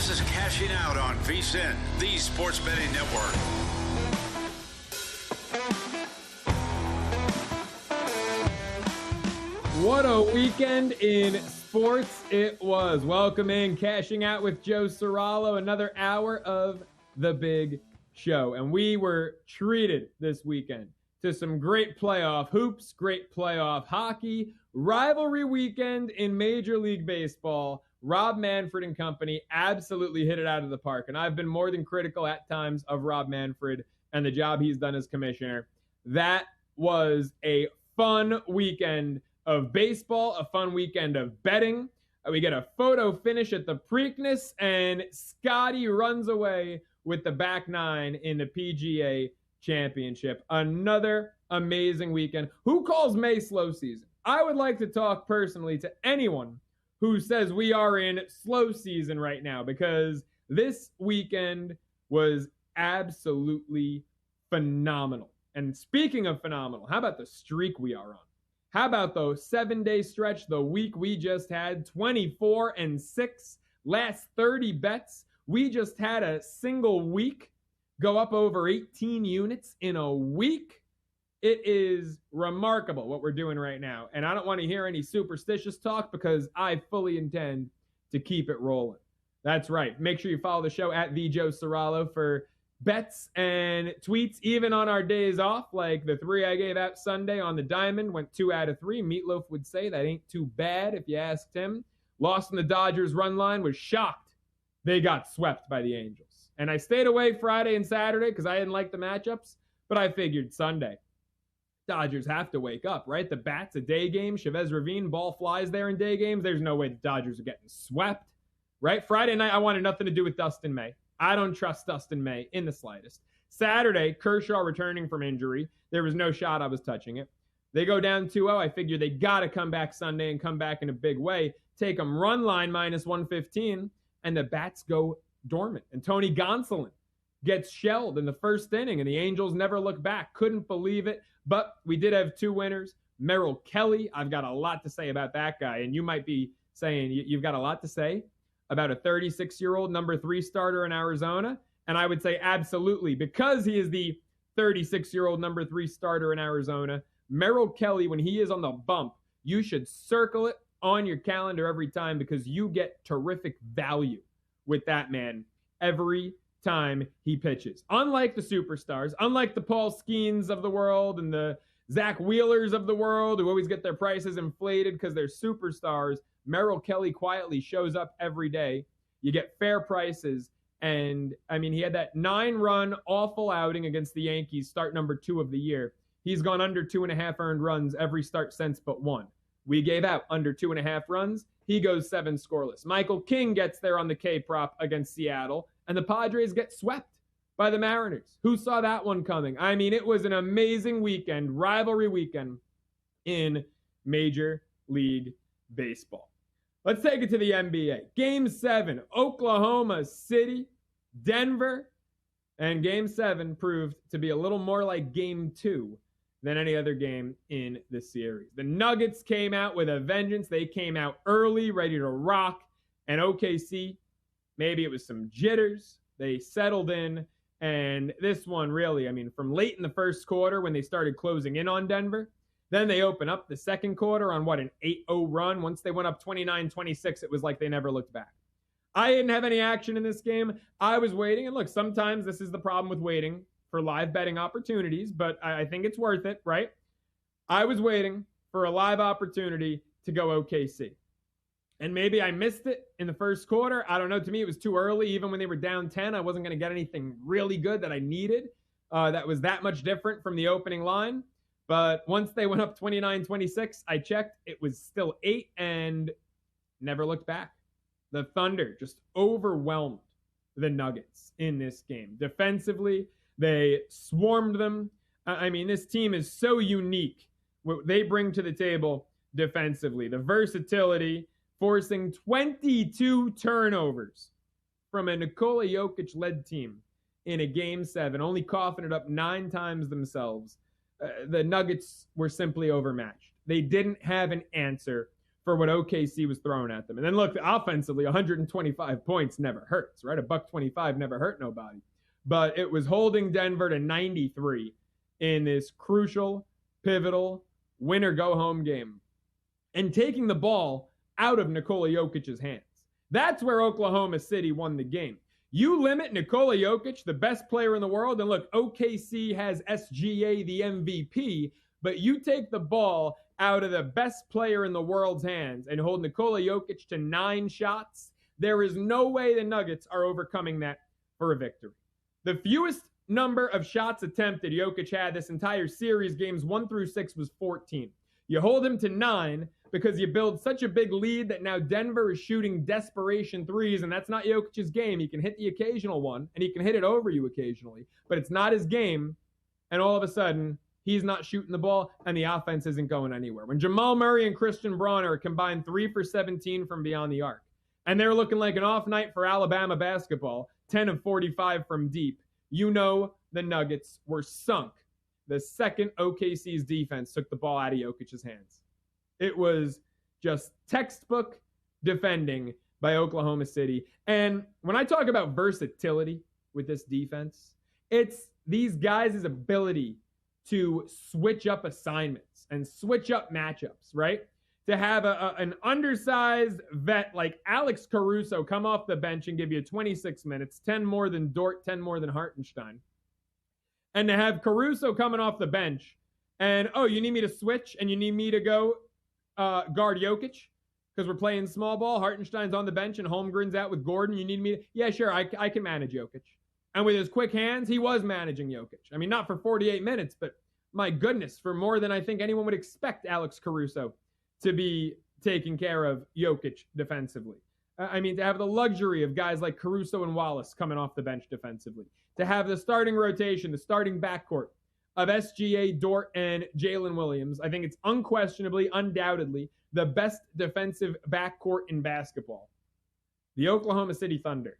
This is Cashing Out on VSiN, the sports betting network. What a weekend in sports it was. Welcome in, Cashing Out with Joe Ceraulo, another hour of the big show. And we were treated this weekend to some great playoff hoops, great playoff hockey, rivalry weekend in Major League Baseball. Rob Manfred and company absolutely hit it out of the park. And I've been more than critical at times of Rob Manfred and the job he's done as commissioner. That was a fun weekend of baseball, a fun weekend of betting. We get a photo finish at the Preakness, and Scotty runs away with the back nine in the PGA Championship. Another amazing weekend. Who calls May slow season? I would like to talk personally to anyone who says we are in slow season right now, because this weekend was absolutely phenomenal. And speaking of phenomenal, how about the streak we are on? How about the 7-day stretch, the week we just had, 24-6, last 30 bets. We just had a single week go up over 18 units in a week. It is remarkable what we're doing right now. And I don't want to hear any superstitious talk, because I fully intend to keep it rolling. That's right. Make sure you follow the show at the Joe Ceraulo for bets and tweets, even on our days off, like the 3 I gave out Sunday on the Diamond, went 2 out of 3. Meatloaf would say that ain't too bad if you asked him. Lost in the Dodgers run line, was shocked they got swept by the Angels. And I stayed away Friday and Saturday because I didn't like the matchups, but I figured Sunday, Dodgers have to wake up, right? The bat's a day game. Chavez Ravine, ball flies there in day games. There's no way the Dodgers are getting swept, right? Friday night, I wanted nothing to do with Dustin May. I don't trust Dustin May in the slightest. Saturday, Kershaw returning from injury. There was no shot I was touching it. They go down 2-0. I figure they got to come back Sunday and come back in a big way. Take them run line minus 115, and the bats go dormant. And Tony Gonsolin gets shelled in the first inning, and the Angels never look back. Couldn't believe it. But we did have 2 winners. Merrill Kelly, I've got a lot to say about that guy. And you might be saying you've got a lot to say about a 36-year-old number 3 starter in Arizona. And I would say absolutely, because he is the 36-year-old number 3 starter in Arizona. Merrill Kelly, when he is on the bump, you should circle it on your calendar every time, because you get terrific value with that man every time he pitches. Unlike the superstars, unlike the Paul Skeens of the world and the Zach Wheelers of the world, who always get their prices inflated because they're superstars, Merrill Kelly quietly shows up every day. You get fair prices. And, I mean, he had that 9-run awful outing against the Yankees, start number 2 of the year. He's gone under 2.5 earned runs every start since but one. We gave out under 2.5 runs. He goes 7 scoreless. Michael King gets there on the K-prop against Seattle, and the Padres get swept by the Mariners. Who saw that one coming? I mean, it was an amazing weekend, rivalry weekend in Major League Baseball. Let's take it to the NBA. Game 7, Oklahoma City, Denver. And Game 7 proved to be a little more like Game 2 than any other game in the series. The Nuggets came out with a vengeance. They came out early, ready to rock. And OKC, maybe it was some jitters. They settled in. And this one really, I mean, from late in the first quarter when they started closing in on Denver, then they open up the second quarter on an 8-0 run. Once they went up 29-26, it was like they never looked back. I didn't have any action in this game. I was waiting. And look, sometimes this is the problem with waiting for live betting opportunities, but I think it's worth it, right? I was waiting for a live opportunity to go OKC. And maybe I missed it in the first quarter. I don't know. To me, it was too early. Even when they were down 10, I wasn't going to get anything really good that I needed that was that much different from the opening line. But once they went up 29-26, I checked. It was still 8 and never looked back. The Thunder just overwhelmed the Nuggets in this game. Defensively, they swarmed them. I mean, this team is so unique. What they bring to the table defensively. The versatility, forcing 22 turnovers from a Nikola Jokic-led team in a Game 7, only coughing it up 9 times themselves. The Nuggets were simply overmatched. They didn't have an answer for what OKC was throwing at them. And then look, offensively, 125 points never hurts, right? $125 never hurt nobody. But it was holding Denver to 93 in this crucial, pivotal, win-or-go-home game and taking the ball out of Nikola Jokic's hands. That's where Oklahoma City won the game. You limit Nikola Jokic, the best player in the world, and look, OKC has SGA, the MVP, but you take the ball out of the best player in the world's hands and hold Nikola Jokic to 9 shots, there is no way the Nuggets are overcoming that for a victory. The fewest number of shots attempted Jokic had this entire series, games 1 through 6, was 14. You hold him to 9 because you build such a big lead that now Denver is shooting desperation threes, and that's not Jokic's game. He can hit the occasional one, and he can hit it over you occasionally, but it's not his game, and all of a sudden, he's not shooting the ball, and the offense isn't going anywhere. When Jamal Murray and Christian Braun are combined 3 for 17 from beyond the arc, and they're looking like an off night for Alabama basketball, 10 of 45 from deep, you know the Nuggets were sunk the second OKC's defense took the ball out of Jokic's hands. It was just textbook defending by Oklahoma City. And when I talk about versatility with this defense, it's these guys' ability to switch up assignments and switch up matchups, right? To have an undersized vet like Alex Caruso come off the bench and give you 26 minutes, 10 more than Dort, 10 more than Hartenstein. And to have Caruso coming off the bench and, oh, you need me to switch and you need me to go guard Jokic because we're playing small ball. Hartenstein's on the bench and Holmgren's out with Gordon. You need me to, yeah, sure, I can manage Jokic. And with his quick hands, he was managing Jokic. I mean, not for 48 minutes, but my goodness, for more than I think anyone would expect Alex Caruso to be taking care of Jokic defensively. I mean, to have the luxury of guys like Caruso and Wallace coming off the bench defensively. To have the starting rotation, the starting backcourt of SGA, Dort, and Jalen Williams. I think it's unquestionably, undoubtedly, the best defensive backcourt in basketball. The Oklahoma City Thunder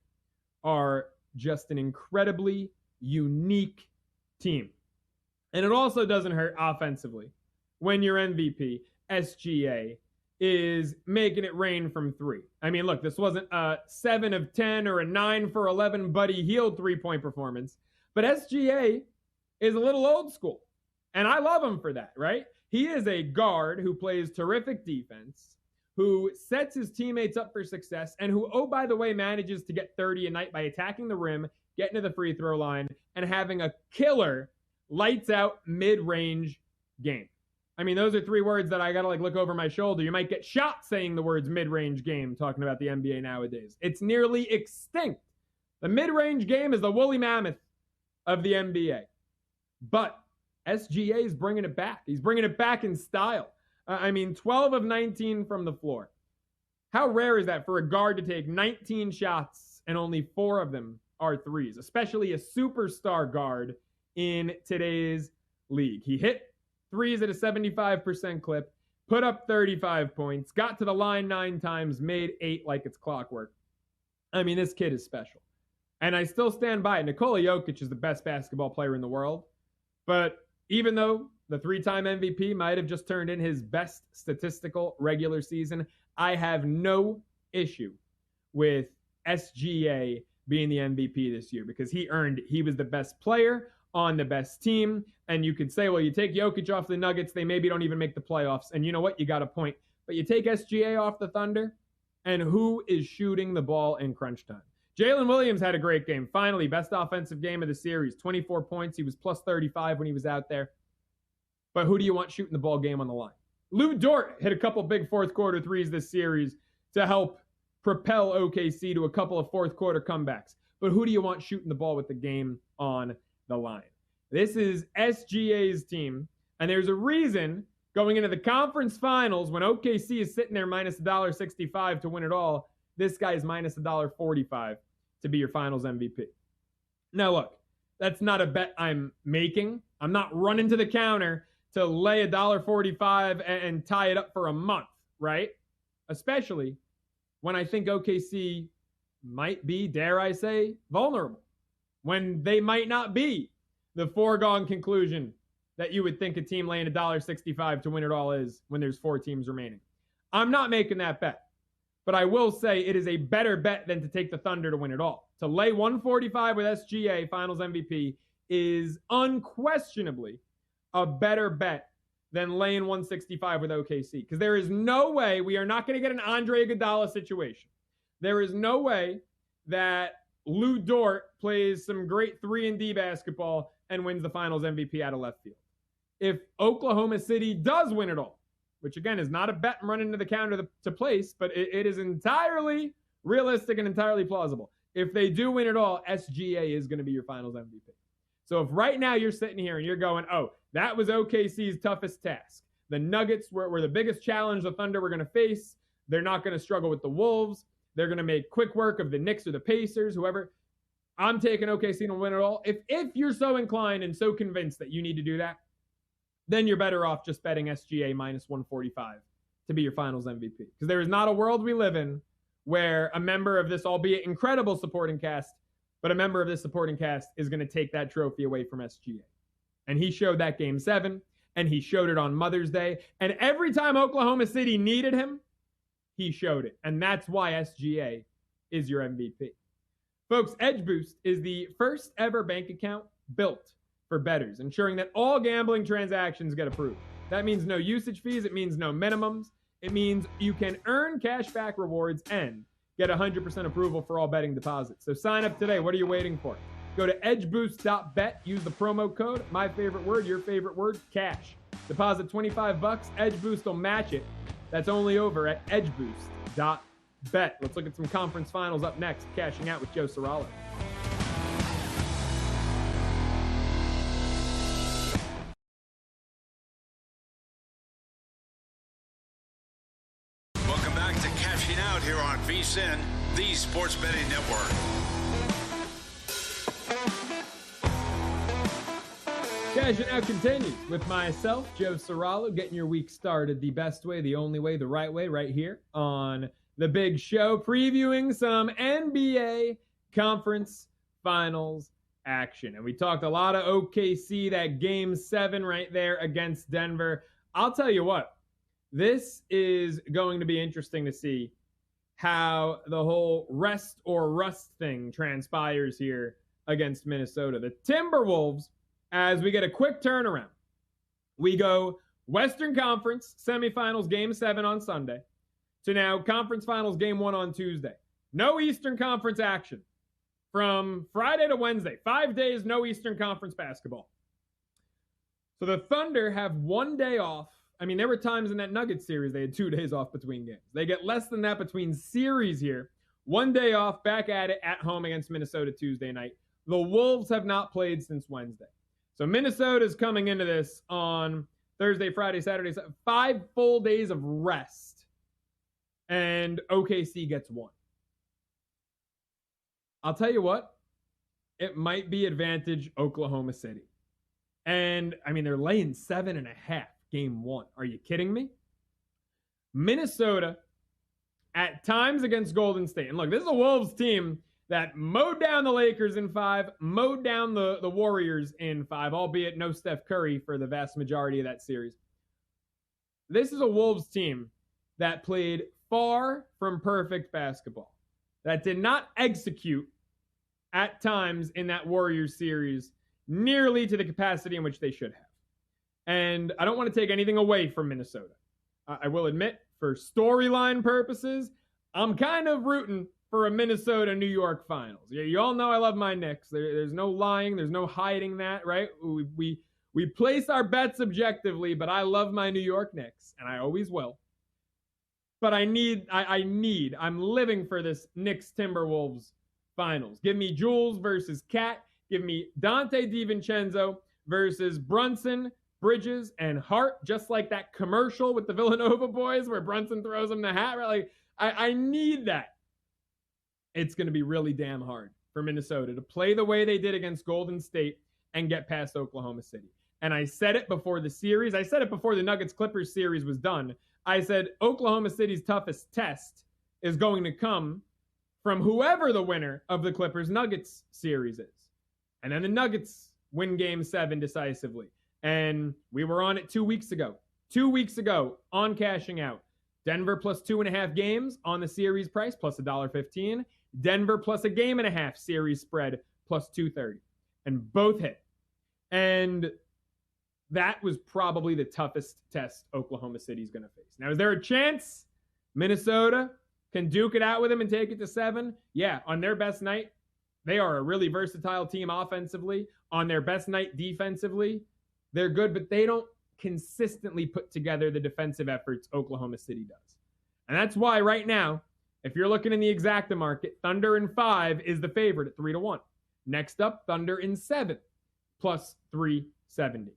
are just an incredibly unique team. And it also doesn't hurt offensively when your MVP, SGA, is making it rain from 3. I mean, look, this wasn't a 7 of 10 or a 9 for 11 Buddy Hield 3-point performance, but SGA is a little old school, and I love him for that, right? He is a guard who plays terrific defense, who sets his teammates up for success, and who, oh, by the way, manages to get 30 a night by attacking the rim, getting to the free throw line, and having a killer lights-out mid-range game. I mean, those are 3 words that I got to look over my shoulder. You might get shot saying the words mid-range game talking about the NBA nowadays. It's nearly extinct. The mid-range game is the woolly mammoth of the NBA. But SGA is bringing it back. He's bringing it back in style. 12 of 19 from the floor. How rare is that for a guard to take 19 shots and only 4 of them are threes, especially a superstar guard in today's league? He hit threes at a 75% clip, put up 35 points, got to the line 9 times, made 8 like it's clockwork. I mean, this kid is special. And I still stand by it. Nikola Jokic is the best basketball player in the world. But even though the 3-time MVP might have just turned in his best statistical regular season, I have no issue with SGA being the MVP this year because he was the best player on the best team. And you could say, well, you take Jokic off the Nuggets, they maybe don't even make the playoffs. And you know what? You got a point. But you take SGA off the Thunder, and who is shooting the ball in crunch time? Jalen Williams had a great game. Finally, best offensive game of the series. 24 points. He was plus 35 when he was out there. But who do you want shooting the ball game on the line? Lou Dort hit a couple big fourth quarter threes this series to help propel OKC to a couple of fourth quarter comebacks. But who do you want shooting the ball with the game on the line? This is SGA's team, and there's a reason going into the conference finals when OKC is sitting there minus $1.65 to win it all, this guy's minus $1.45 to be your finals MVP. Now look, that's not a bet I'm making. I'm not running to the counter to lay $1.45 and tie it up for a month, right? Especially when I think OKC might be, dare I say, vulnerable. When they might not be the foregone conclusion that you would think a team laying $1.65 to win it all is when there's 4 teams remaining. I'm not making that bet. But I will say it is a better bet than to take the Thunder to win it all. To lay 145 with SGA, Finals MVP, is unquestionably a better bet than laying 165 with OKC. Because there is no way we are not going to get an Andre Iguodala situation. There is no way that Lou Dort plays some great 3-and-D basketball and wins the Finals MVP out of left field. If Oklahoma City does win it all, which again is not a bet and run into the counter to place, but it is entirely realistic and entirely plausible. If they do win it all, SGA is going to be your Finals MVP. So if right now you're sitting here and you're going, oh, that was OKC's toughest task. The Nuggets were the biggest challenge the Thunder were going to face. They're not going to struggle with the Wolves. They're going to make quick work of the Knicks or the Pacers, whoever. I'm taking OKC to win it all. If you're so inclined and so convinced that you need to do that, then you're better off just betting SGA minus 145 to be your Finals MVP. Because there is not a world we live in where a member of this, albeit incredible supporting cast, but a member of this supporting cast is going to take that trophy away from SGA. And he showed that Game 7, and he showed it on Mother's Day. And every time Oklahoma City needed him, he showed it. And that's why SGA is your MVP. Folks, Edge Boost is the first ever bank account built for bettors, ensuring that all gambling transactions get approved. That means no usage fees. It means no minimums. It means you can earn cashback rewards and get 100% approval for all betting deposits. So sign up today. What are you waiting for? Go to edgeboost.bet. Use the promo code, my favorite word, your favorite word, cash. Deposit $25. Edge Boost will match it. That's only over at edgeboost.bet. Let's look at some conference finals up next. Cashing out with Joe Ceraulo. Welcome back to Cashing Out here on VSiN, the Sports Betting Network. Cashing Out continues with myself, Joe Ceraulo, getting your week started the best way, the only way, the right way, right here on the big show, previewing some NBA conference finals action. And we talked a lot of OKC, that Game 7 right there against Denver. I'll tell you what, this is going to be interesting to see how the whole rest or rust thing transpires here against Minnesota. The Timberwolves, as we get a quick turnaround, we go Western Conference semifinals Game 7 on Sunday to now Conference Finals Game 1 on Tuesday. No Eastern Conference action from Friday to Wednesday. 5 days, no Eastern Conference basketball. So the Thunder have 1 day off. I mean, there were times in that Nuggets series they had 2 days off between games. They get less than that between series here. 1 day off, back at it at home against Minnesota Tuesday night. The Wolves have not played since Wednesday. So Minnesota's coming into this on Thursday, Friday, Saturday, 5 full days of rest. And OKC gets 1. I'll tell you what, it might be advantage Oklahoma City. And, I mean, they're laying 7.5 Game 1. Are you kidding me? Minnesota, at times against Golden State. And look, this is a Wolves team that mowed down the Lakers in 5, mowed down the Warriors in 5, albeit no Steph Curry for the vast majority of that series. This is a Wolves team that played far from perfect basketball, that did not execute at times in that Warriors series nearly to the capacity in which they should have. And I don't want to take anything away from Minnesota. I will admit, for storyline purposes, I'm kind of rooting for a Minnesota-New York finals. You all know I love my Knicks. There's no lying. There's no hiding that, right? We place our bets objectively, but I love my New York Knicks, and I always will. But I'm living for this Knicks-Timberwolves finals. Give me Jules versus Cat. Give me Dante DiVincenzo versus Brunson, Bridges, and Hart, just like that commercial with the Villanova boys where Brunson throws him the hat. Right? Like, I need that. It's going to be really damn hard for Minnesota to play the way they did against Golden State and get past Oklahoma City. And I said it before the series. I said it before the Nuggets-Clippers series was done. I said Oklahoma City's toughest test is going to come from whoever the winner of the Clippers-Nuggets series is. And then the Nuggets win Game 7 decisively. And we were on it 2 weeks ago. 2 weeks ago on Cashing Out. Denver plus 2.5 games on the series price plus $1.15. Denver plus a game and a half series spread plus 230. And both hit. And that was probably the toughest test Oklahoma City is going to face. Now, is there a chance Minnesota can duke it out with them and take it to 7? Yeah, on their best night, they are a really versatile team offensively. On their best night defensively, they're good, but they don't consistently put together the defensive efforts Oklahoma City does. And that's why right now, if you're looking in the exacta market, Thunder in 5 is the favorite at 3-1. Next up, Thunder in 7 plus 370.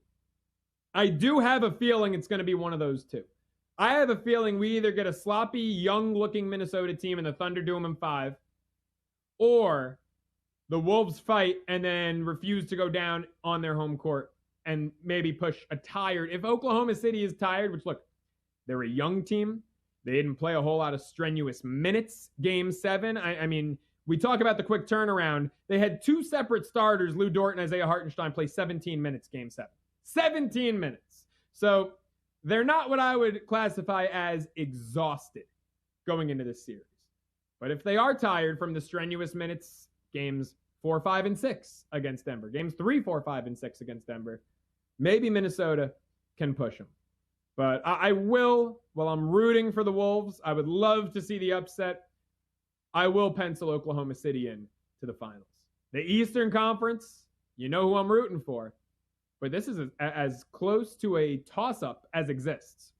I do have a feeling it's going to be one of those two. I have a feeling we either get a sloppy, young-looking Minnesota team and the Thunder do them in 5, or the Wolves fight and then refuse to go down on their home court and maybe push a tired. If Oklahoma City is tired, which, look, they're a young team. They didn't play a whole lot of strenuous minutes. Game 7, I mean, we talk about the quick turnaround. They had 2 separate starters, Lou Dort and Isaiah Hartenstein, play 17 minutes Game 7. 17 minutes. So they're not what I would classify as exhausted going into this series. But if they are tired from the strenuous minutes, games 4, 5, and 6 against Denver, games 3, 4, 5, and 6 against Denver, maybe Minnesota can push them. But I will, while I'm rooting for the Wolves, I would love to see the upset. I will pencil Oklahoma City in to the finals. The Eastern Conference, you know who I'm rooting for. But this is as close to a toss-up as exists.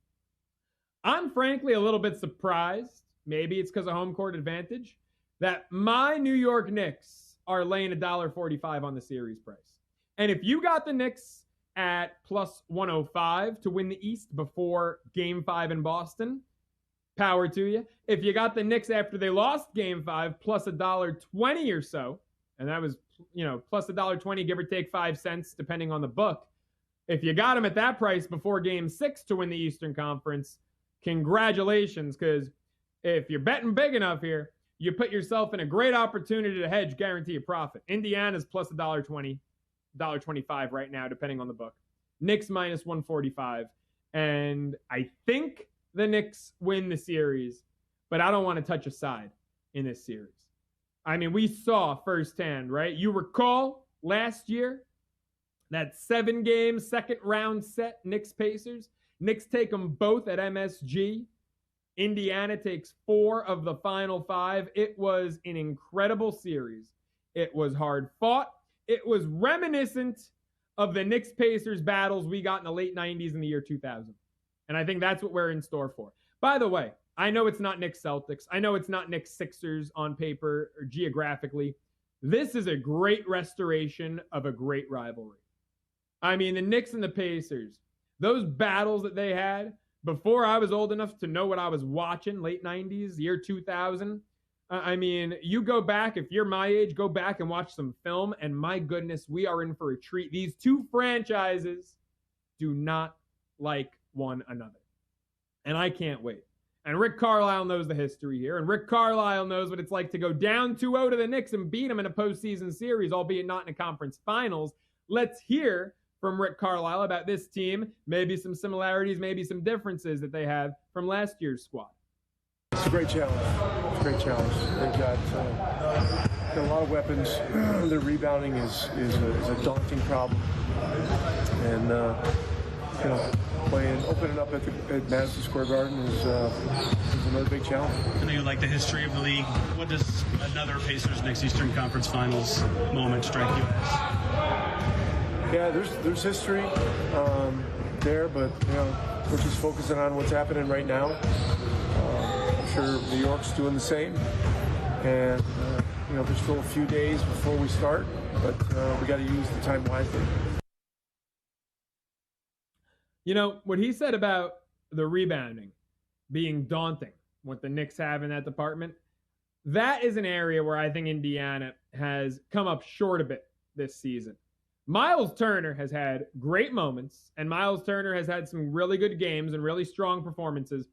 I'm frankly a little bit surprised, maybe it's because of home court advantage, that my New York Knicks are laying $1.45 on the series price. And if you got the Knicks at plus 105 to win the East before Game 5 in Boston, power to you. If you got the Knicks after they lost Game 5 plus $1.20 or so, and that was, plus $1.20, give or take 5 cents, depending on the book. If you got them at that price before Game 6 to win the Eastern Conference, congratulations, because if you're betting big enough here, you put yourself in a great opportunity to hedge, guarantee a profit. Indiana's plus $1.20, $1.25 right now, depending on the book. Knicks minus 145. And I think the Knicks win the series, but I don't want to touch a side in this series. I mean, we saw firsthand, right? You recall last year, that 7-game second round set, Knicks-Pacers. Knicks take them both at MSG. Indiana takes 4 of the final 5. It was an incredible series. It was hard fought. It was reminiscent of the Knicks-Pacers battles we got in the late 90s and the year 2000. And I think that's what we're in store for. By the way, I know it's not Knicks-Celtics. I know it's not Knicks-Sixers on paper or geographically. This is a great restoration of a great rivalry. I mean, the Knicks and the Pacers, those battles that they had before I was old enough to know what I was watching, late 90s, year 2000. I mean, you go back, if you're my age, go back and watch some film, and my goodness, we are in for a treat. These two franchises do not like one another. And I can't wait. And Rick Carlisle knows the history here, and Rick Carlisle knows what it's like to go down 2-0 to the Knicks and beat them in a postseason series, albeit not in a conference finals. Let's hear from Rick Carlisle about this team, maybe some similarities, maybe some differences that they have from last year's squad. It's a great challenge. It's a great challenge. They've got a lot of weapons. Their rebounding is a daunting problem. And, opening up at Madison Square Garden is another big challenge. I know you like the history of the league. What does another Pacers-Knicks Eastern Conference Finals moment strike you as? Yeah, there's history there, but we're just focusing on what's happening right now. I'm sure New York's doing the same, and there's still a few days before we start, but we got to use the time wisely. What he said about the rebounding being daunting, what the Knicks have in that department, that is an area where I think Indiana has come up short a bit this season. Miles Turner has had great moments, and Miles Turner has had some really good games and really strong performances,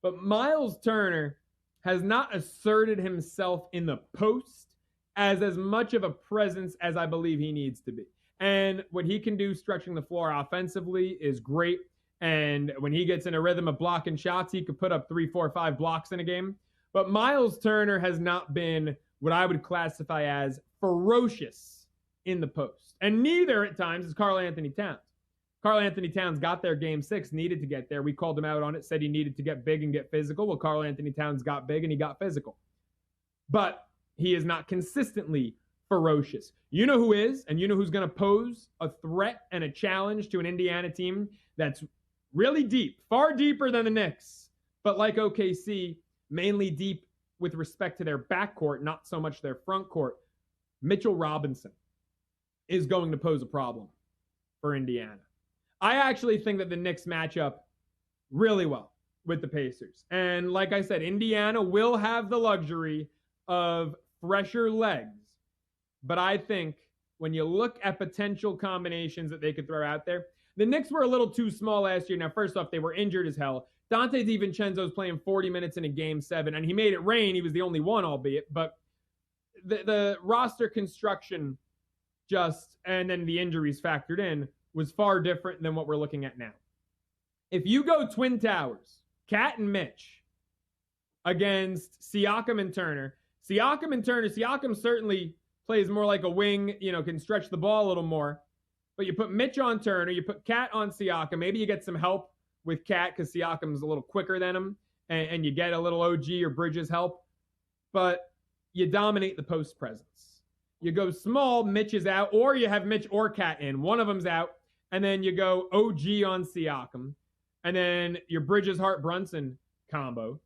but Miles Turner has not asserted himself in the post as much of a presence as I believe he needs to be. And what he can do stretching the floor offensively is great. And when he gets in a rhythm of blocking shots, he could put up 3, 4, 5 blocks in a game. But Miles Turner has not been what I would classify as ferocious in the post. And neither at times is Karl Anthony Towns. Karl Anthony Towns got there game 6, needed to get there. We called him out on it, said he needed to get big and get physical. Well, Karl Anthony Towns got big and he got physical. But he is not consistently ferocious. You know who is, and you know who's going to pose a threat and a challenge to an Indiana team that's really deep, far deeper than the Knicks, but like OKC, mainly deep with respect to their backcourt, not so much their front court. Mitchell Robinson is going to pose a problem for Indiana. I actually think that the Knicks match up really well with the Pacers. And like I said, Indiana will have the luxury of fresher legs. But I think when you look at potential combinations that they could throw out there, the Knicks were a little too small last year. Now, first off, they were injured as hell. Dante DiVincenzo's playing 40 minutes in a game 7, and he made it rain. He was the only one, albeit. But the roster construction and then the injuries factored in, was far different than what we're looking at now. If you go Twin Towers, Cat and Mitch against Siakam and Turner, Siakam certainly plays more like a wing, can stretch the ball a little more. But you put Mitch on Turner, you put Cat on Siakam. Maybe you get some help with Cat because Siakam's a little quicker than him, and you get a little OG or Bridges help. But you dominate the post presence. You go small, Mitch is out, or you have Mitch or Cat in. One of them's out, and then you go OG on Siakam, and then your Bridges, Hart, Brunson combo.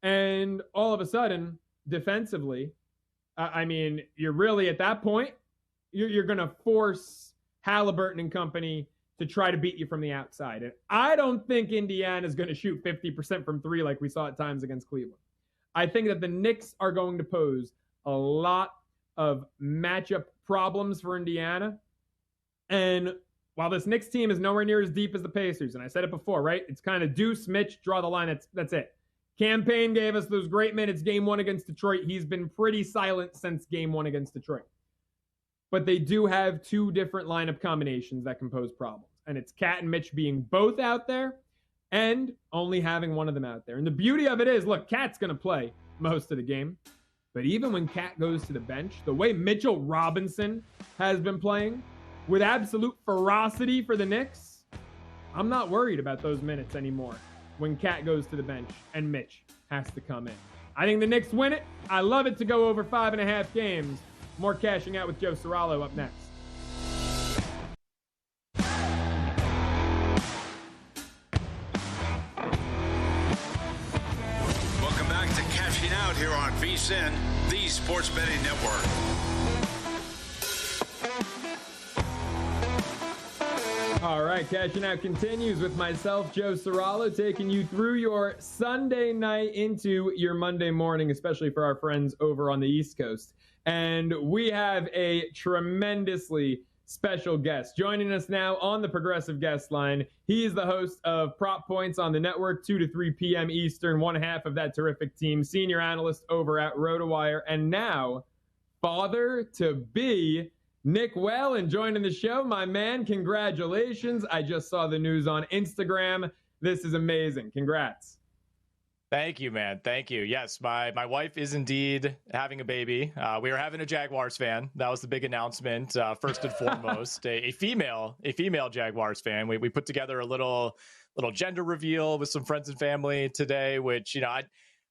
And all of a sudden, defensively, you're really at that point, you're going to force Halliburton and company to try to beat you from the outside. And I don't think Indiana is going to shoot 50% from 3 like we saw at times against Cleveland. I think that the Knicks are going to pose a lot of matchup problems for Indiana. And while this Knicks team is nowhere near as deep as the Pacers, and I said it before, right? It's kind of Deuce, Mitch, draw the line. That's it. Campaign gave us those great minutes game 1 against Detroit. He's been pretty silent since game 1 against Detroit. But they do have 2 different lineup combinations that can pose problems. And it's Cat and Mitch being both out there and only having one of them out there. And the beauty of it is, look, Cat's going to play most of the game. But even when Cat goes to the bench, the way Mitchell Robinson has been playing with absolute ferocity for the Knicks, I'm not worried about those minutes anymore when Cat goes to the bench and Mitch has to come in. I think the Knicks win it. I love it to go over 5.5 games. More Cashing Out with Joe Ceraulo up next. Welcome back to Cashing Out here on VSiN, the Sports Betting Network. All right, Cashing Out continues with myself, Joe Ceraulo, taking you through your Sunday night into your Monday morning, especially for our friends over on the East Coast. And we have a tremendously special guest joining us now on the Progressive Guest Line. He is the host of Prop Points on the network, 2 to 3 p.m. Eastern, one half of that terrific team, senior analyst over at RotoWire, and now father-to-be Nick Whalen joining the show. My man, congratulations. I just saw the news on Instagram. This is amazing. Congrats. Thank you, man. Thank you. Yes, my wife is indeed having a baby. We are having a Jaguars fan. That was the big announcement, first and foremost. a female Jaguars fan. We put together a little gender reveal with some friends and family today, which,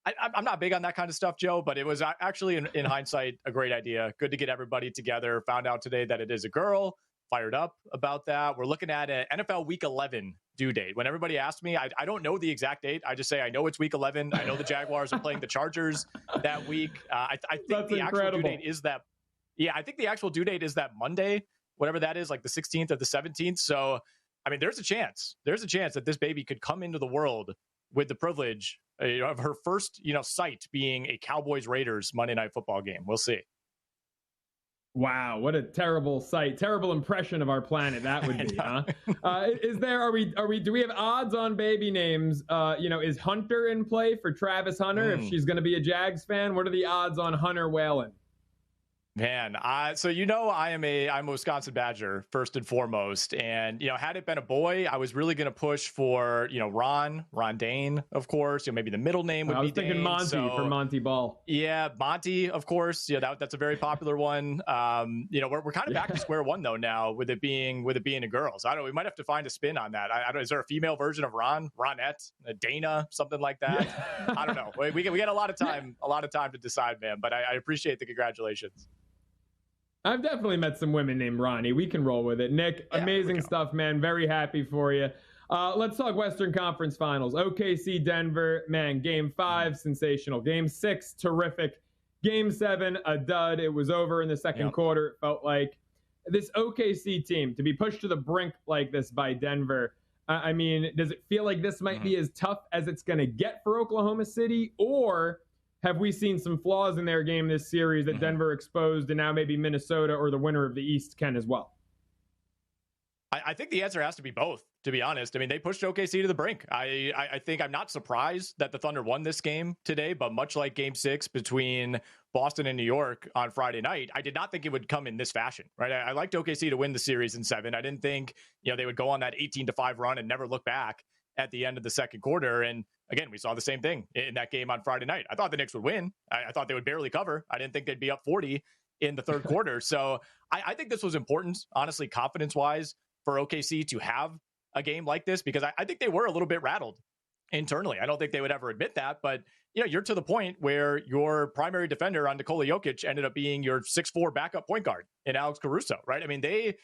I'm not big on that kind of stuff, Joe, but it was actually, in hindsight, a great idea. Good to get everybody together. Found out today that it is a girl. Fired up about that. We're looking at an NFL Week 11 due date. When everybody asks me, I don't know the exact date. I just say I know it's Week 11. I know the Jaguars are playing the Chargers that week. I think That's the incredible. actual due date is that. Yeah, I think the actual due date is that Monday, whatever that is, like the 16th or the 17th. So, there's a chance. There's a chance that this baby could come into the world with the privilege of her first, sight being a Cowboys-Raiders Monday Night Football game. We'll see. Wow, what a terrible sight, terrible impression of our planet that would be, huh? Do we have odds on baby names? Is Hunter in play for Travis Hunter if she's going to be a Jags fan? What are the odds on Hunter Whalen? Man, so I'm a Wisconsin Badger first and foremost, and had it been a boy, I was really going to push for Ron Dane, of course. Maybe the middle name would I be was thinking Dane, Monty for Monty Ball. Yeah, Monty, of course. That's a very popular one. We're kind of back to square one though now with it being a girl. So I don't know. We might have to find a spin on that. I don't. Is there a female version of Ronette, Dana, something like that? Yeah. I don't know. We get a lot of time to decide, man. But I appreciate the congratulations. I've definitely met some women named Ronnie. We can roll with it. Nick, yeah, amazing stuff, man. Very happy for you. Let's talk Western Conference Finals. OKC, Denver, man, Game 5, sensational. Game 6, terrific. Game 7, a dud. It was over in the second quarter. It felt like this OKC team to be pushed to the brink like this by Denver. I mean, does it feel like this might be as tough as it's going to get for Oklahoma City? Or have we seen some flaws in their game this series that Denver exposed, and now maybe Minnesota or the winner of the East can as well? I think the answer has to be both, to be honest. I mean, they pushed OKC to the brink. I think I'm not surprised that the Thunder won this game today, but much like Game 6 between Boston and New York on Friday night, I did not think it would come in this fashion, right? I liked OKC to win the series in 7. I didn't think, they would go on that 18-5 run and never look back at the end of the second quarter. And again, we saw the same thing in that game on Friday night. I thought the Knicks would win. I thought they would barely cover. I didn't think they'd be up 40 in the third quarter. So I think this was important, honestly, confidence-wise, for OKC to have a game like this, because I think they were a little bit rattled internally. I don't think they would ever admit that, but you're to the point where your primary defender on Nikola Jokic ended up being your 6'4" backup point guard in Alex Caruso, right? I mean, they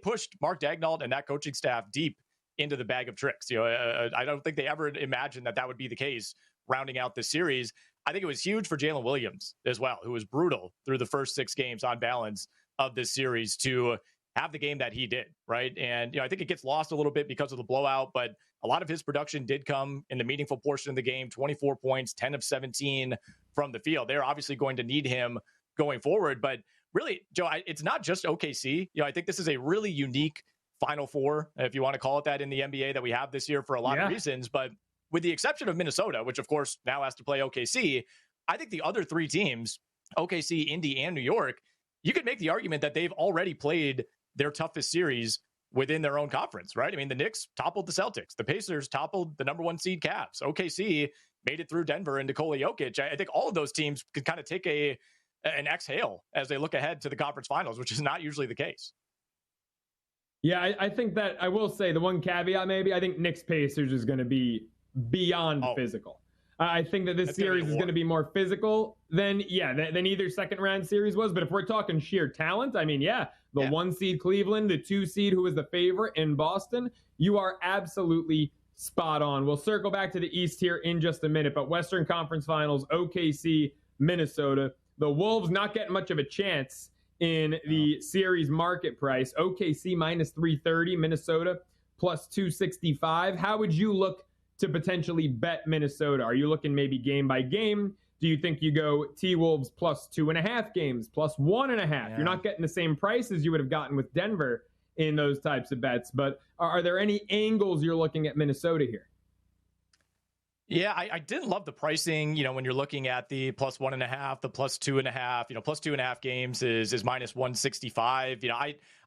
pushed Mark Daigneault and that coaching staff deep into the bag of tricks. I don't think they ever imagined that would be the case rounding out this series. I think it was huge for Jalen Williams as well, who was brutal through the first 6 games on balance of this series, to have the game that he did, right? And, I think it gets lost a little bit because of the blowout, but a lot of his production did come in the meaningful portion of the game. 24 points, 10 of 17 from the field. They're obviously going to need him going forward, but really, Joe, it's not just OKC. I think this is a really unique Final Four, if you want to call it that, in the NBA that we have this year for a lot of reasons. But with the exception of Minnesota, which of course now has to play OKC, I think the other 3 teams, OKC, Indy, and New York, you could make the argument that they've already played their toughest series within their own conference, right? I mean, the Knicks toppled the Celtics. The Pacers toppled the number 1 seed Cavs. OKC made it through Denver and Nikola Jokic. I think all of those teams could kind of take an exhale as they look ahead to the conference finals, which is not usually the case. Yeah, I think that, I will say the one caveat maybe, I think Knicks Pacers is going to be beyond physical. I think that this series is going to be more physical than either second round series was. But if we're talking sheer talent, I mean, the 1 seed Cleveland, the 2 seed who was the favorite in Boston, you are absolutely spot on. We'll circle back to the East here in just a minute, but Western Conference Finals, OKC, Minnesota. The Wolves not getting much of a chance in the series market price. OKC minus 330, Minnesota plus 265. How would you look to potentially bet Minnesota? Are you looking maybe game by game? Do you think you go T-Wolves plus 2.5 games, plus 1.5? Yeah. You're not getting the same price as you would have gotten with Denver in those types of bets, but are there any angles you're looking at Minnesota here? Yeah, I didn't love the pricing, when you're looking at the plus 1.5, the plus 2.5, plus 2.5 games is minus 165.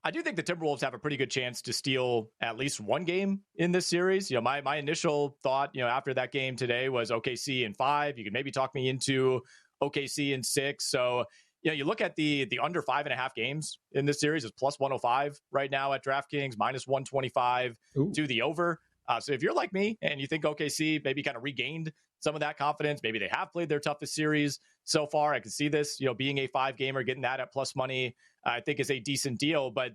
I do think the Timberwolves have a pretty good chance to steal at least one game in this series. My initial thought, after that game today was OKC in 5. You could maybe talk me into OKC in 6. So, you look at the under 5.5 games in this series is plus 105 right now at DraftKings, minus 125 to the over. So if you're like me and you think OKC maybe kind of regained some of that confidence, maybe they have played their toughest series so far, I can see this, being a 5-gamer, getting that at plus money, I think is a decent deal. But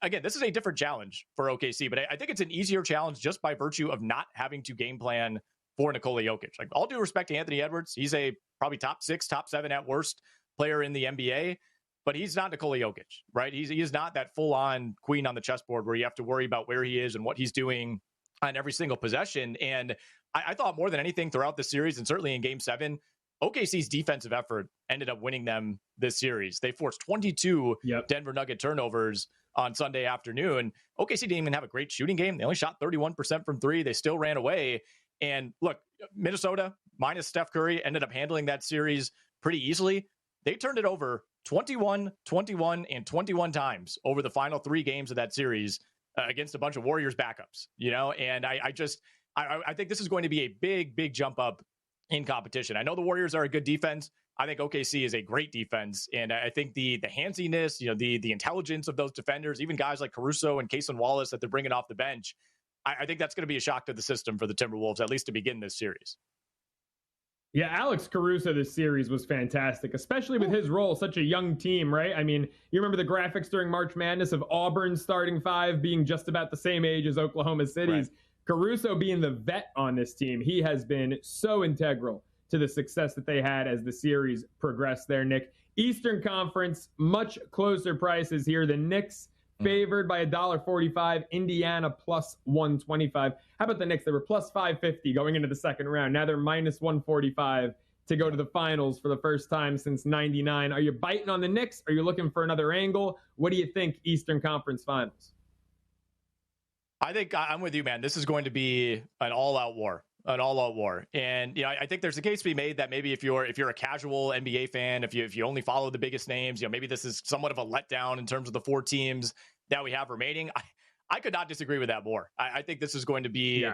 again, this is a different challenge for OKC, but I think it's an easier challenge just by virtue of not having to game plan for Nikola Jokic. Like, all due respect to Anthony Edwards, he's a probably top 6, top 7 at worst player in the NBA, but he's not Nikola Jokic, right? He is not that full-on queen on the chessboard where you have to worry about where he is and what he's doing on every single possession. And I thought more than anything throughout the series, and certainly in Game 7, OKC's defensive effort ended up winning them this series. They forced 22 Denver Nugget turnovers on Sunday afternoon. OKC didn't even have a great shooting game. They only shot 31% from 3. They still ran away. And look, Minnesota, minus Steph Curry, ended up handling that series pretty easily. They turned it over 21, 21, and 21 times over the final 3 games of that series against a bunch of Warriors backups, and I think this is going to be a big jump up in competition. I know the Warriors are a good defense. I think OKC is a great defense. And I think the handsiness, the intelligence of those defenders, even guys like Caruso and Cason Wallace that they're bringing off the bench, I think that's going to be a shock to the system for the Timberwolves, at least to begin this series. Yeah, Alex Caruso this series was fantastic, especially with his role, such a young team, right? I mean, you remember the graphics during March Madness of Auburn's starting 5 being just about the same age as Oklahoma City's. Right. Caruso being the vet on this team, he has been so integral to the success that they had as the series progressed there, Nick. Eastern Conference, much closer prices here. The Knicks favored by $1.45, Indiana plus 125. How about the Knicks? They were plus 550 going into the second round. Now they're minus 145 to go to the finals for the first time since 99. Are you biting on the Knicks? Are you looking for another angle? What do you think, Eastern Conference Finals? I think I'm with you, man. This is going to be an all-out war. And I think there's a case to be made that maybe if you're a casual NBA fan, if you only follow the biggest names, maybe this is somewhat of a letdown in terms of the 4 teams that we have remaining. I could not disagree with that more. I think this is going to be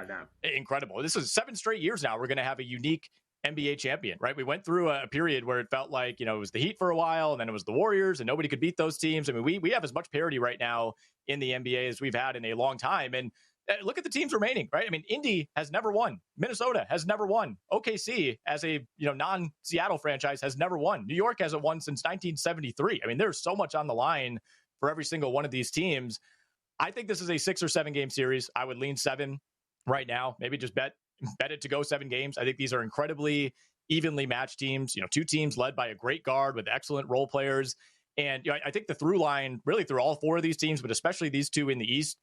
incredible. This is 7 straight years now. We're going to have a unique NBA champion, right? We went through a period where it felt like, it was the Heat for a while, and then it was the Warriors, and nobody could beat those teams. I mean, we have as much parity right now in the NBA as we've had in a long time. And look at the teams remaining, right? I mean, Indy has never won. Minnesota has never won. OKC, as a non-Seattle franchise, has never won. New York hasn't won since 1973. I mean, there's so much on the line for every single one of these teams. I think this is a 6 or 7 game series. I would lean 7 right now. Maybe just bet it to go 7 games. I think these are incredibly evenly matched teams. 2 teams led by a great guard with excellent role players. And I think the through line really through all 4 of these teams, but especially these 2 in the East,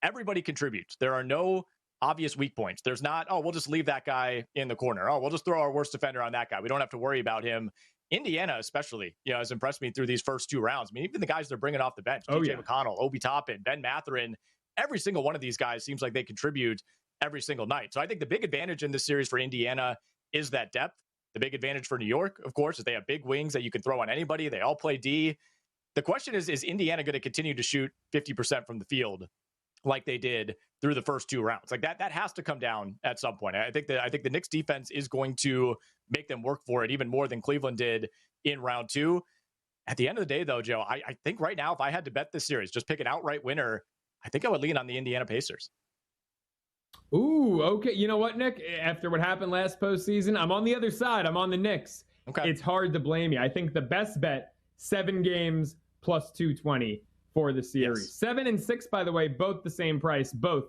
everybody contributes. There are no obvious weak points. There's not, we'll just leave that guy in the corner. We'll just throw our worst defender on that guy. We don't have to worry about him. Indiana, especially, has impressed me through these first 2 rounds. I mean, even the guys they're bringing off the bench, TJ McConnell, Obi Toppin, Ben Mathurin, every single one of these guys seems like they contribute every single night. So I think the big advantage in this series for Indiana is that depth. The big advantage for New York, of course, is they have big wings that you can throw on anybody. They all play D. The question is Indiana going to continue to shoot 50% from the field like they did through the first 2 rounds? Like that has to come down at some point. I think the Knicks defense is going to make them work for it even more than Cleveland did in round 2. At the end of the day, though, Joe, I think right now, if I had to bet this series, just pick an outright winner, I think I would lean on the Indiana Pacers. Ooh, okay. You know what, Nick? After what happened last postseason, I'm on the other side. I'm on the Knicks. Okay. It's hard to blame you. I think the best bet, 7 games plus 220 for the series. Yes. 7 and 6, by the way, both the same price, both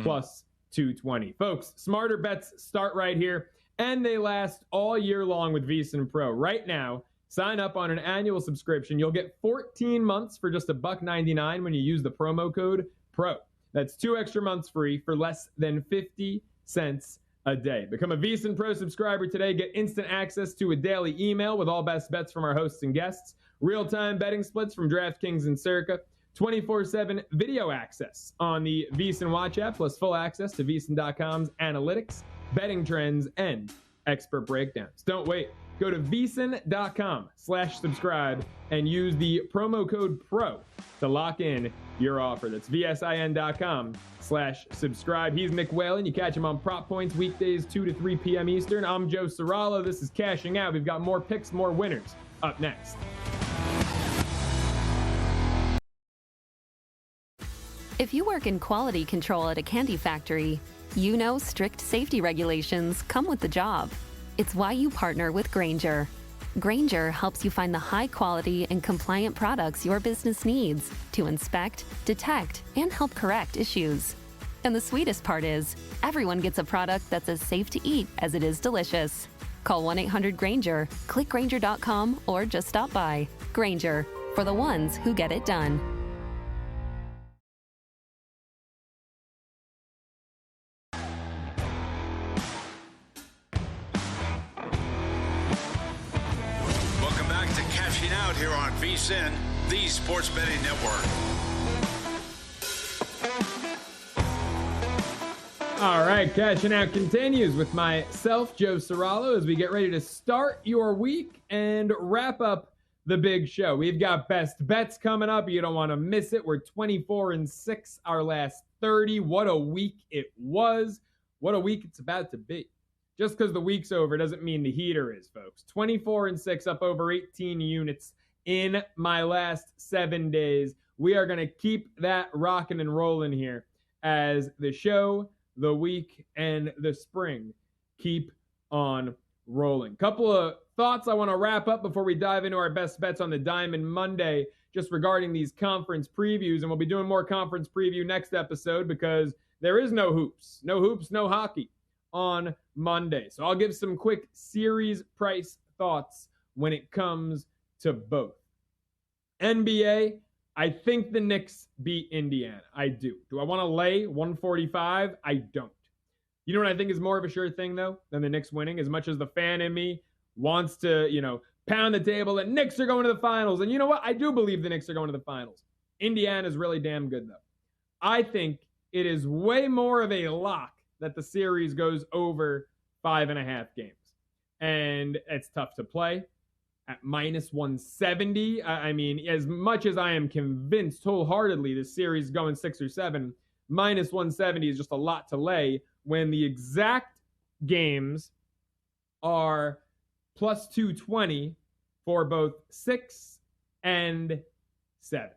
plus 220. Folks, smarter bets start right here, and they last all year long with VSiN Pro. Right now, sign up on an annual subscription. You'll get 14 months for just $1.99 when you use the promo code PRO. That's 2 extra months free for less than 50 cents a day. Become a VSiN Pro subscriber today. Get instant access to a daily email with all best bets from our hosts and guests, real-time betting splits from DraftKings and Circa, 24/7 video access on the VSiN Watch app, plus full access to VSiN.com's analytics, betting trends, and expert breakdowns. Don't wait. Go to VSiN.com/subscribe and use the promo code PRO to lock in your offer. That's VSIN.com/subscribe. He's Nick Whalen. You catch him on Prop Points weekdays 2 to 3 p.m. Eastern. I'm Joe Ceraulo. This is Cashing Out. We've got more picks, more winners up next. If you work in quality control at a candy factory, you know strict safety regulations come with the job. It's why you partner with Grainger. Grainger helps you find the high-quality and compliant products your business needs to inspect, detect, and help correct issues. And the sweetest part is, everyone gets a product that's as safe to eat as it is delicious. Call 1-800-GRAINGER, click Grainger.com, or just stop by. Grainger, for the ones who get it done. Out here on VSiN, the Sports Betting Network. All right, Cashing Out continues with myself, Joe Ceraulo, as we get ready to start your week and wrap up the big show. We've got best bets coming up. You don't want to miss it. We're 24-6 our last 30. What a week it was. What a week it's about to be. Just because the week's over doesn't mean the heater is, folks. 24-6, up over 18 units in my last 7 days. We are going to keep that rocking and rolling here as the show, the week, and the spring keep on rolling. Couple of thoughts I want to wrap up before we dive into our best bets on the Diamond Monday, just regarding these conference previews. And we'll be doing more conference preview next episode because there is no hoops, no hockey on Monday. So I'll give some quick series price thoughts when it comes to both. NBA, I think the Knicks beat Indiana. I do. Do I want to lay 145? I don't. You know what I think is more of a sure thing, though, than the Knicks winning? As much as the fan in me wants to, pound the table that Knicks are going to the finals. And you know what? I do believe the Knicks are going to the finals. Indiana's really damn good, though. I think it is way more of a lock that the series goes over 5.5 games. And it's tough to play at minus 170. I mean, as much as I am convinced wholeheartedly the series is going 6 or 7, minus 170 is just a lot to lay when the exact games are plus 220 for both 6 and 7.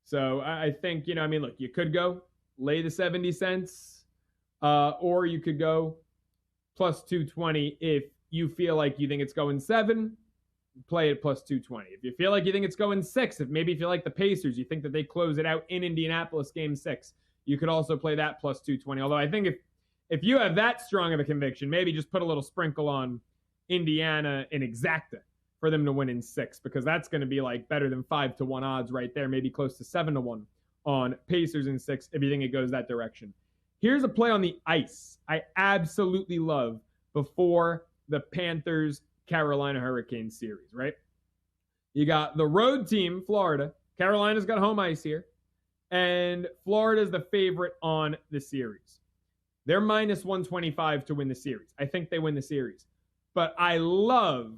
So I think, look, you could go lay the 70 cents, or you could go plus 220 if you feel like you think it's going 7, play it plus 220. If you feel like you think it's going 6, if maybe if you like the Pacers, you think that they close it out in Indianapolis game 6, you could also play that plus 220. Although I think if you have that strong of a conviction, maybe just put a little sprinkle on Indiana in exacta for them to win in 6, because that's going to be like better than 5-1 odds right there, maybe close to 7-1 on Pacers in 6 if you think it goes that direction. Here's a play on the ice I absolutely love before the Panthers-Carolina Hurricanes series, right? You got the road team, Florida. Carolina's got home ice here. And Florida's the favorite on the series. They're minus 125 to win the series. I think they win the series. But I love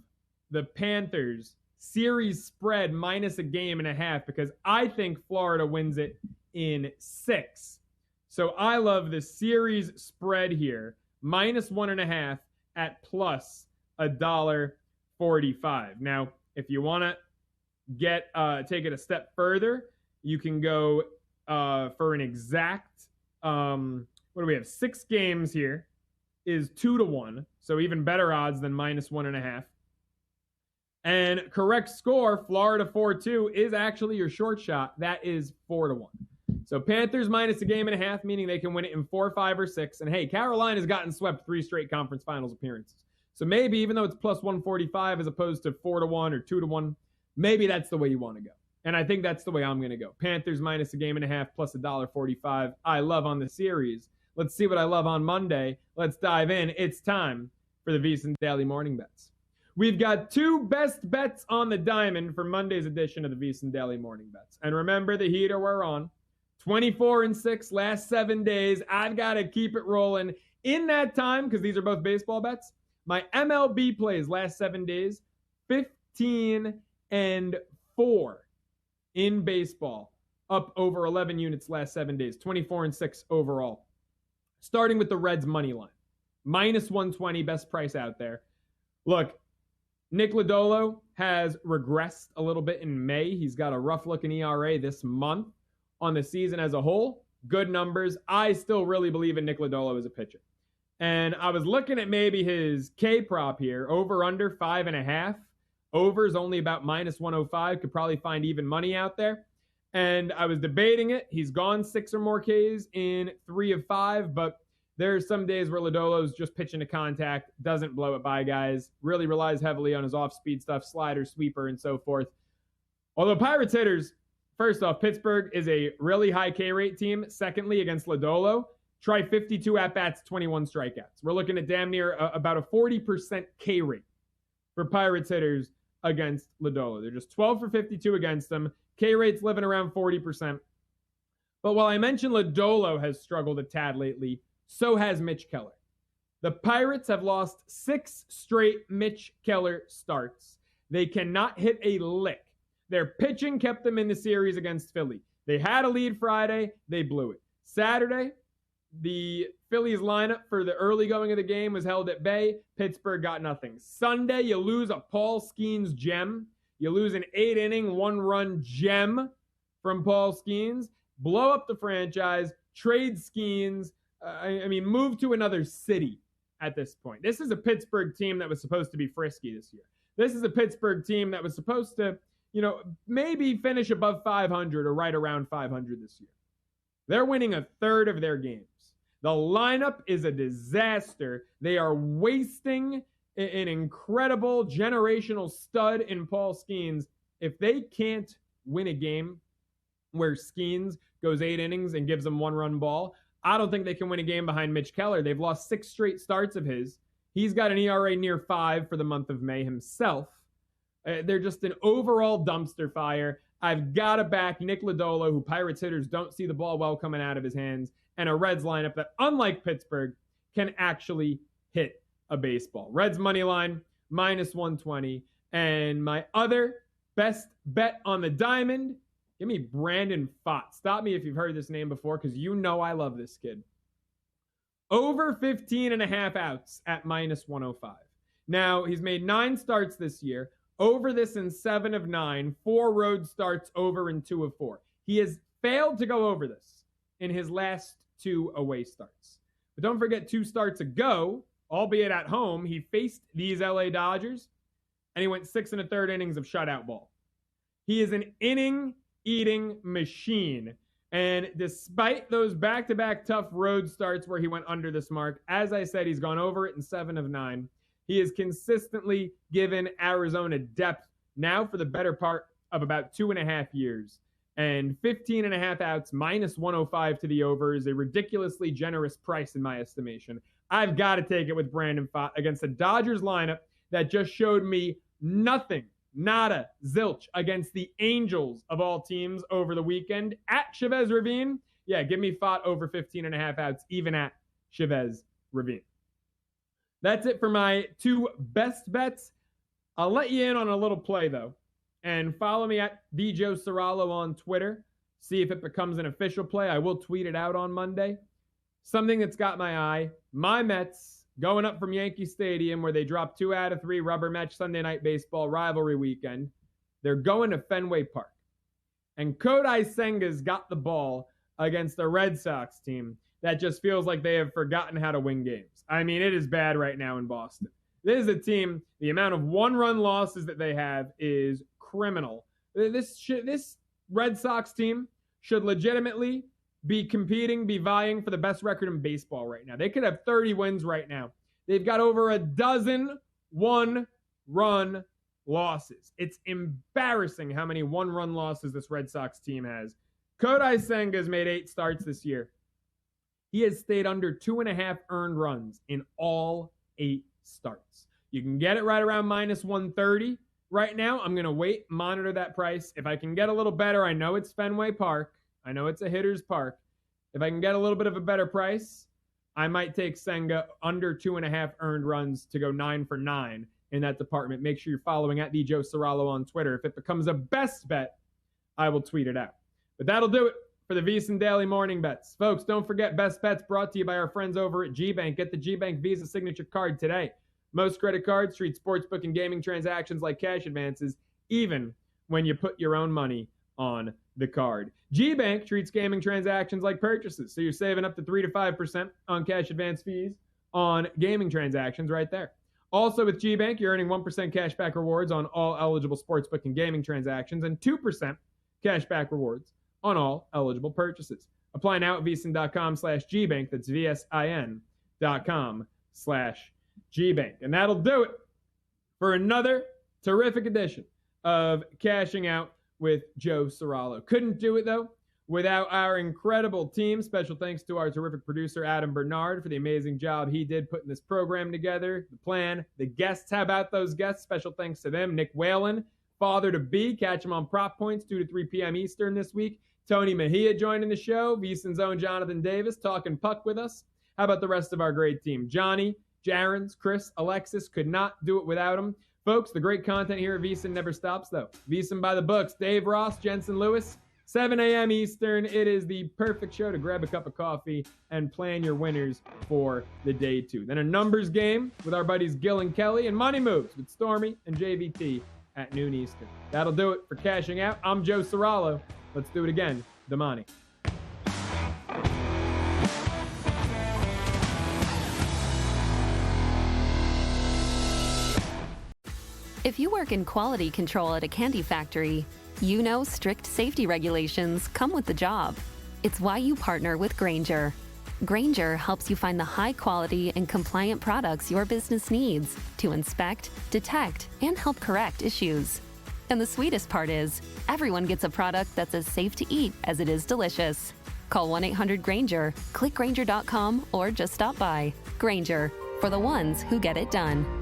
the Panthers series spread minus a game and a half because I think Florida wins it in 6. So I love the series spread here, minus 1.5 at plus $1.45. Now, if you want to take it a step further, you can go for an exact, what do we have? 6 games here is 2-1. So even better odds than minus 1.5. And correct score, Florida 4-2 is actually your short shot. That is 4-1. So Panthers minus a game and a half, meaning they can win it in 4, 5, or 6. And hey, Carolina's gotten swept 3 straight conference finals appearances. So maybe even though it's plus 145 as opposed to 4-1 or 2-1, maybe that's the way you want to go. And I think that's the way I'm going to go. Panthers minus a game and a half plus $1.45. I love on the series. Let's see what I love on Monday. Let's dive in. It's time for the VSiN Daily Morning Bets. We've got 2 best bets on the diamond for Monday's edition of the VSiN Daily Morning Bets. And remember the heater we're on. 24-6 last 7 days. I've got to keep it rolling. In that time, because these are both baseball bets, my MLB plays last 7 days, 15-4 in baseball, up over 11 units last 7 days, 24-6 overall. Starting with the Reds money line, minus 120, best price out there. Look, Nick Lodolo has regressed a little bit in May. He's got a rough-looking ERA this month. On the season as a whole, good numbers. I still really believe in Nick Lodolo as a pitcher. And I was looking at maybe his K prop here, over under 5.5. Over is only about minus 105. Could probably find even money out there. And I was debating it. He's gone 6 or more Ks in 3 of 5, but there's some days where Lodolo's just pitching to contact, doesn't blow it by guys, really relies heavily on his off-speed stuff, slider, sweeper, and so forth. Although Pirates hitters, first off, Pittsburgh is a really high K rate team. Secondly, against Lodolo, try 52 at-bats, 21 strikeouts. We're looking at damn near about a 40% K rate for Pirates hitters against Lodolo. They're just 12 for 52 against them. K rate's living around 40%. But while I mentioned Lodolo has struggled a tad lately, so has Mitch Keller. The Pirates have lost 6 straight Mitch Keller starts. They cannot hit a lick. Their pitching kept them in the series against Philly. They had a lead Friday. They blew it. Saturday, the Phillies lineup for the early going of the game was held at bay. Pittsburgh got nothing. Sunday, you lose a Paul Skeens gem. You lose an 8-inning, 1-run gem from Paul Skeens. Blow up the franchise. Trade Skeens. Move to another city at this point. This is a Pittsburgh team that was supposed to be frisky this year. This is a Pittsburgh team that was supposed to, maybe finish above 500 or right around 500 this year. They're winning a third of their games. The lineup is a disaster. They are wasting an incredible generational stud in Paul Skeens. If they can't win a game where Skeens goes 8 innings and gives them 1-run ball, I don't think they can win a game behind Mitch Keller. They've lost 6 straight starts of his. He's got an ERA near 5 for the month of May himself. They're just an overall dumpster fire. I've got to back Nick Lodolo, who Pirates hitters don't see the ball well coming out of his hands, and a Reds lineup that, unlike Pittsburgh, can actually hit a baseball. Reds money line, -120. And my other best bet on the diamond, give me Brandon Pfaadt. Stop me if you've heard this name before, because I love this kid. Over 15.5 outs at -105. Now, he's made 9 starts this year. Over this in 7 of 9, 4 road starts over in 2 of 4. He has failed to go over this in his last 2 away starts. But don't forget 2 starts ago, albeit at home, he faced these LA Dodgers and he went 6 1/3 innings of shutout ball. He is an inning-eating machine. And despite those back-to-back tough road starts where he went under this mark, as I said, he's gone over it in 7 of 9. He has consistently given Arizona depth now for the better part of about 2.5 years. And 15.5 outs, -105 to the over is a ridiculously generous price in my estimation. I've got to take it with Brandon Pfaadt against the Dodgers lineup that just showed me nothing, nada, zilch against the Angels of all teams over the weekend at Chavez Ravine. Yeah, give me Pfaadt over 15.5 outs, even at Chavez Ravine. That's it for my 2 best bets. I'll let you in on a little play, though. And follow me at Joe Ceraulo on Twitter. See if it becomes an official play. I will tweet it out on Monday. Something that's got my eye. My Mets going up from Yankee Stadium where they dropped 2 out of 3 rubber match Sunday Night Baseball rivalry weekend. They're going to Fenway Park. And Kodai Senga's got the ball against the Red Sox team that just feels like they have forgotten how to win games. I mean, it is bad right now in Boston. This is a team, the amount of 1-run losses that they have is criminal. This Red Sox team should legitimately be competing, be vying for the best record in baseball right now. They could have 30 wins right now. They've got over a dozen 1-run losses. It's embarrassing how many 1-run losses this Red Sox team has. Kodai Senga's made 8 starts this year. He has stayed under 2.5 earned runs in all 8 starts. You can get it right around -130 right now. I'm going to wait, monitor that price. If I can get a little better, I know it's Fenway Park. I know it's a hitter's park. If I can get a little bit of a better price, I might take Senga under 2.5 earned runs to go 9 for 9 in that department. Make sure you're following at Joe Ceraulo on Twitter. If it becomes a best bet, I will tweet it out. But that'll do it for the VSiN Daily Morning Bets. Folks, don't forget Best Bets brought to you by our friends over at GBank. Get the GBank Visa Signature Card today. Most credit cards treat sportsbook and gaming transactions like cash advances, even when you put your own money on the card. GBank treats gaming transactions like purchases, so you're saving up to 3 to 5% on cash advance fees on gaming transactions right there. Also with GBank, you're earning 1% cashback rewards on all eligible sportsbook and gaming transactions and 2% cashback rewards on all eligible purchases. Apply now at vsin.com/GBank. That's VSIN.com/GBank. And that'll do it for another terrific edition of Cashing Out with Joe Ceraulo. Couldn't do it, though, without our incredible team. Special thanks to our terrific producer, Adam Bernard, for the amazing job he did putting this program together, the plan, the guests. How about those guests? Special thanks to them. Nick Whalen, father-to-be. Catch him on Prop Points, 2 to 3 p.m. Eastern this week. Tony Mejia joining the show. VSiN's own Jonathan Davis talking puck with us. How about the rest of our great team? Johnny, Jarens, Chris, Alexis, could not do it without him. Folks, the great content here at VSiN never stops, though. VSiN by the books. Dave Ross, Jensen Lewis, 7 a.m. Eastern. It is the perfect show to grab a cup of coffee and plan your winners for the day 2. Then a numbers game with our buddies Gil and Kelly, and Money Moves with Stormy and JVT at noon Eastern. That'll do it for Cashing Out. I'm Joe Ceraulo. Let's do it again. Damani. If you work in quality control at a candy factory, you know strict safety regulations come with the job. It's why you partner with Grainger. Grainger helps you find the high quality and compliant products your business needs to inspect, detect, and help correct issues. And the sweetest part is, everyone gets a product that's as safe to eat as it is delicious. Call 1-800-GRAINGER, click Grainger.com, or just stop by. Grainger, for the ones who get it done.